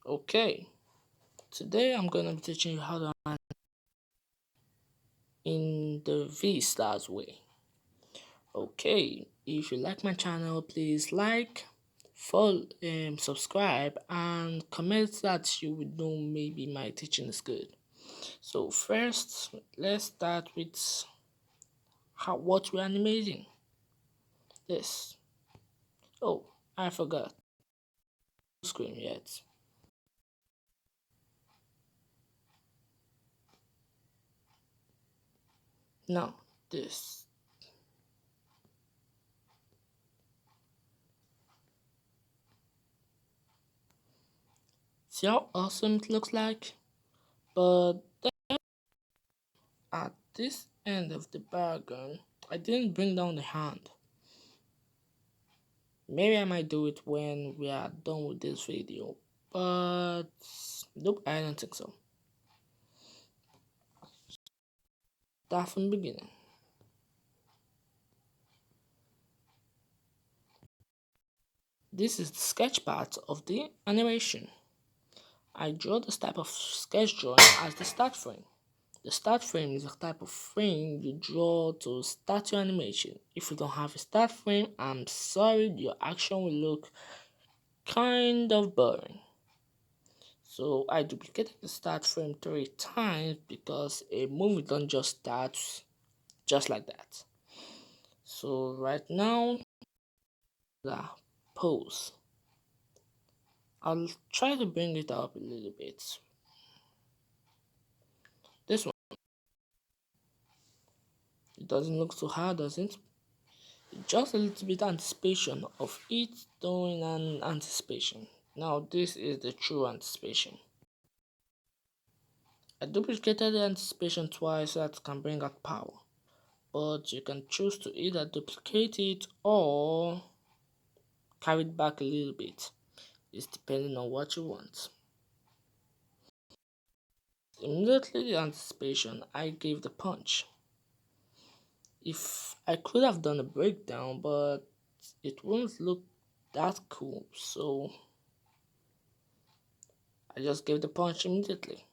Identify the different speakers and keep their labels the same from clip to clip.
Speaker 1: Okay, today I'm gonna be teaching you how to add in the V stars way. Okay, if you like my channel, please like, follow, subscribe, and comment that you would know maybe my teaching is good. So first, let's start with what we're animating. This. Oh, I forgot. Screen yet. Now this. See how awesome it looks like? But at this end of the bargain, I didn't bring down the hand. Maybe I might do it when we are done with this video, but nope, I don't think so. Start from the beginning. This is the sketch part of the animation. I draw this type of sketch drawing as the start frame. The start frame is a type of frame you draw to start your animation. If you don't have a start frame, I'm sorry, your action will look kind of boring. So I duplicated the start frame 3 times because a movie don't just start just like that. So right now, the pose. I'll try to bring it up a little bit. This one, it doesn't look so hard, does it? Just a little bit anticipation of it doing an anticipation. Now this is the true anticipation. I duplicated the anticipation twice so that can bring out power. But you can choose to either duplicate it or carry it back a little bit. It's depending on what you want. Immediately the anticipation, I gave the punch. If I could have done a breakdown, but it won't look that cool, so I just gave the punch immediately.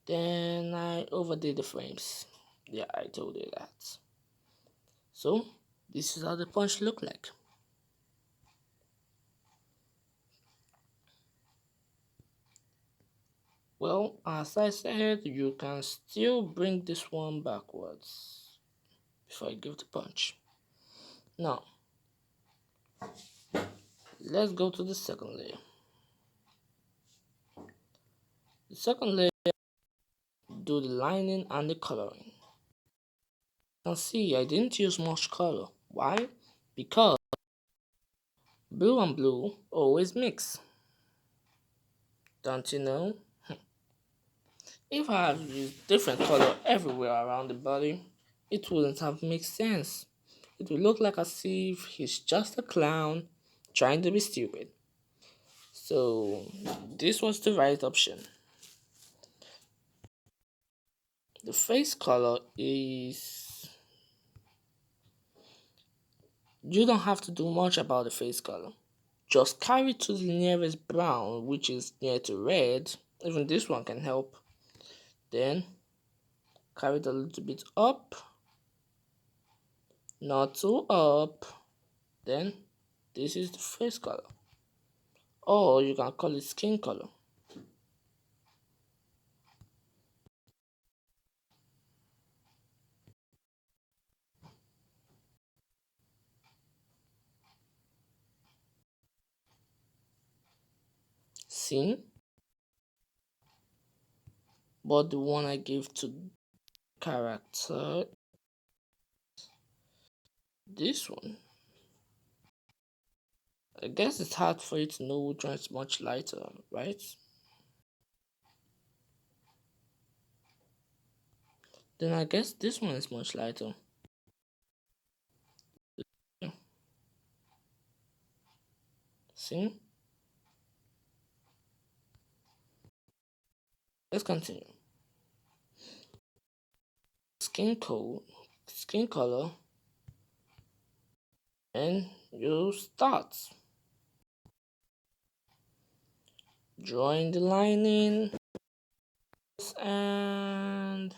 Speaker 1: Then I overdid the frames. Yeah, I told you that. So this is how the punch look like. Well, as I said, you can still bring this one backwards before I give the punch. Now, let's go to the second layer. The second layer, do the lining and the coloring. You can see I didn't use much color. Why? Because blue and blue always mix. Don't you know? If I had used different color everywhere around the body, it wouldn't have made sense. It would look like as if he's just a clown trying to be stupid. So this was the right option. The face color is, you don't have to do much about the face color. Just carry to the nearest brown, which is near to red. Even this one can help. Then carry it a little bit up, not too up. Then this is the face color, or you can call it skin color. See, but the one I gave to character, this one, I guess it's hard for you to know which one is much lighter, right? Then I guess this one is much lighter. Yeah. See, let's continue. Skin code, skin color, and you start. drawing the lining and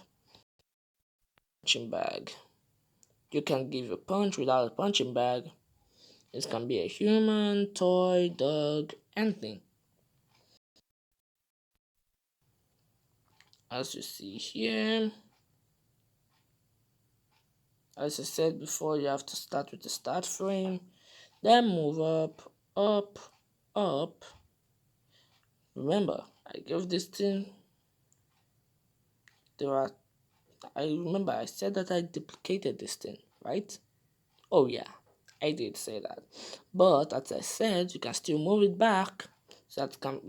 Speaker 1: punching bag. You can give a punch without a punching bag. It can be a human, toy, dog, anything. As you see here, as I said before, you have to start with the start frame, then move up, up, up. Remember, I gave this thing, there are, I remember I said that I duplicated this thing, right? Oh yeah, I did say that. But as I said, you can still move it back so that it can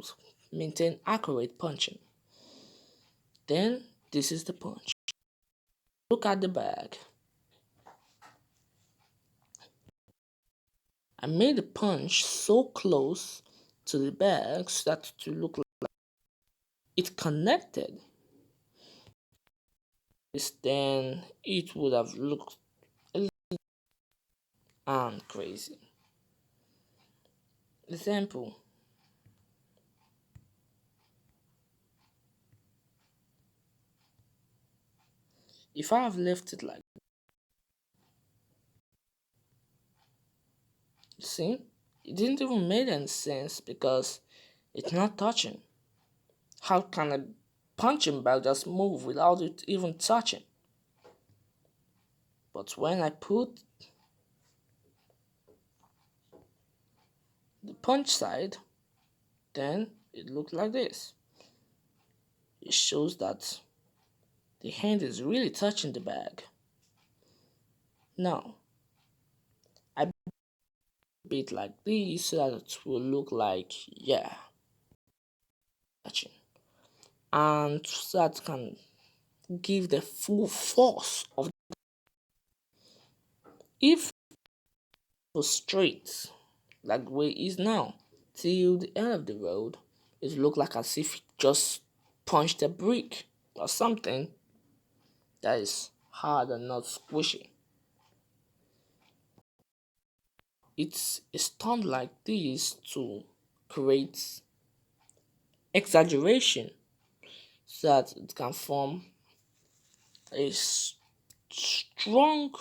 Speaker 1: maintain accurate punching. Then, this is the punch. Look at the bag. I made the punch so close to the bag so that to look like it connected. Then it would have looked a little and crazy. Example. If I have left it like, see, it didn't even make any sense because it's not touching. How can a punching bag just move without it even touching? But when I put the punch side, then it looked like this. It shows that the hand is really touching the bag. Now, I beat like this so that it will look like, yeah, touching. And so that can give the full force of, if it was straight like the way it is now till the end of the road, it look like as if it just punched a brick or something that is hard and not squishy. It's done like this to create exaggeration so that it can form a strong,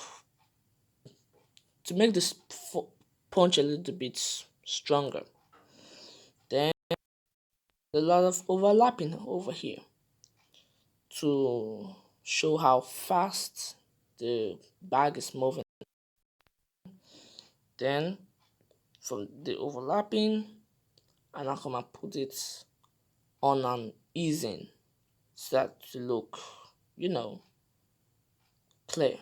Speaker 1: to make this punch a little bit stronger. Then a lot of overlapping over here to show how fast the bag is moving. Then from the overlapping, and I'm gonna put it on an easing so that to look, you know, clear.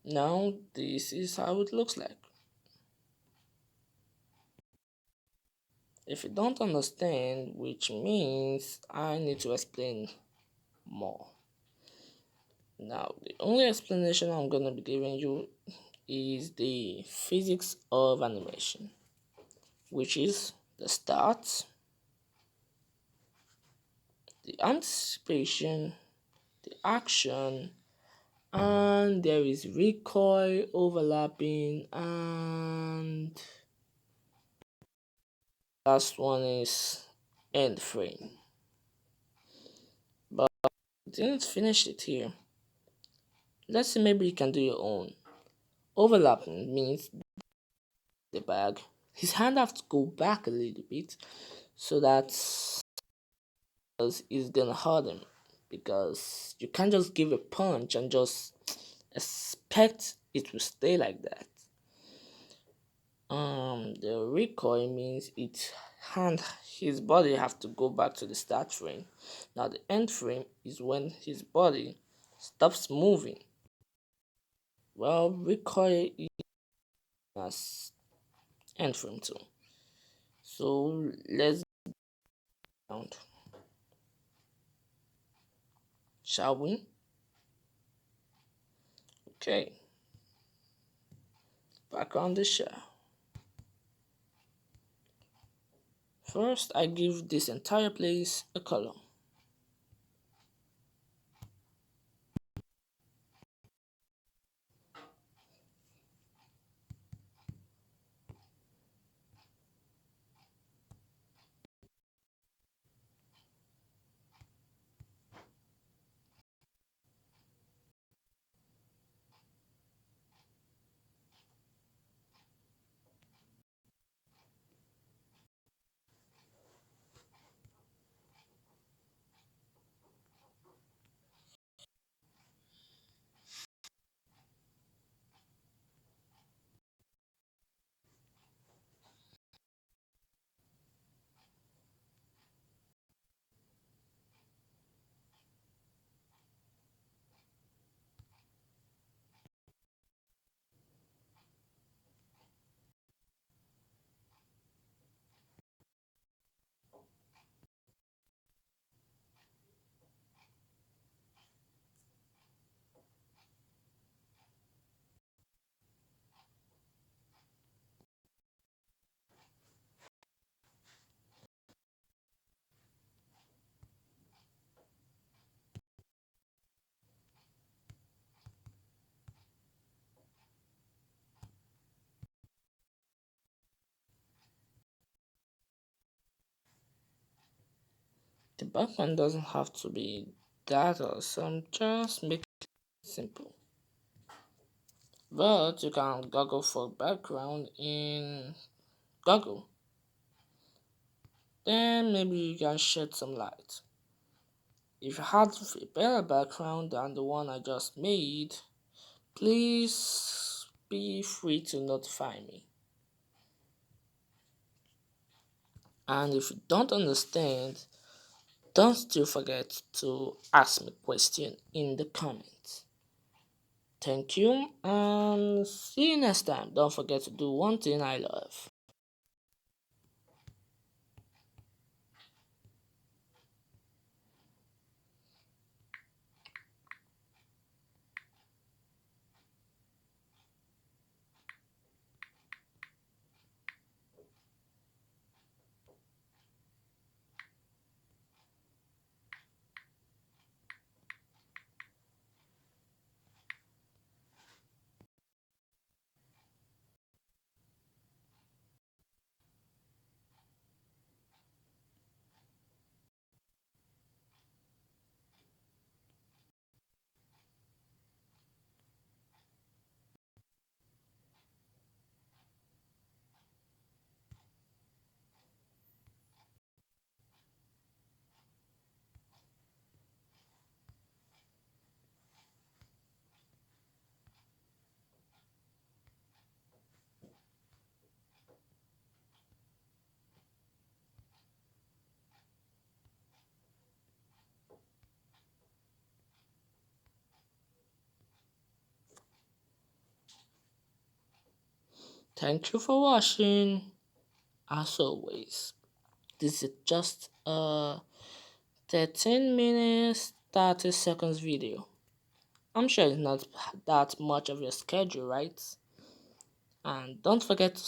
Speaker 1: Now this is how it looks like. If you don't understand, which means I need to explain more. Now, the only explanation I'm gonna be giving you is the physics of animation, which is the start, the anticipation, the action, and there is recoil, overlapping, and last one is end frame. But I didn't finish it here. Let's say maybe you can do your own. Overlapping means the bag. His hand have to go back a little bit so that it's gonna hurt him, because you can't just give a punch and just expect it to stay like that. The recoil means his body have to go back to the start frame. Now the end frame is when his body stops moving. Well, recoil is as end frame too. So let's count, shall we? Okay, back on the show. First, I give this entire place a color. The background doesn't have to be that awesome, just make it simple. But you can Google for background in Google. Then maybe you can shed some light. If you have a better background than the one I just made, please be free to notify me. And if you don't understand, don't still forget to ask me question in the comments. Thank you and see you next time. Don't forget to do one thing I love. Thank you for watching. As always, this is just a 13 minutes 30 seconds video. I'm sure it's not that much of your schedule, right? And don't forget to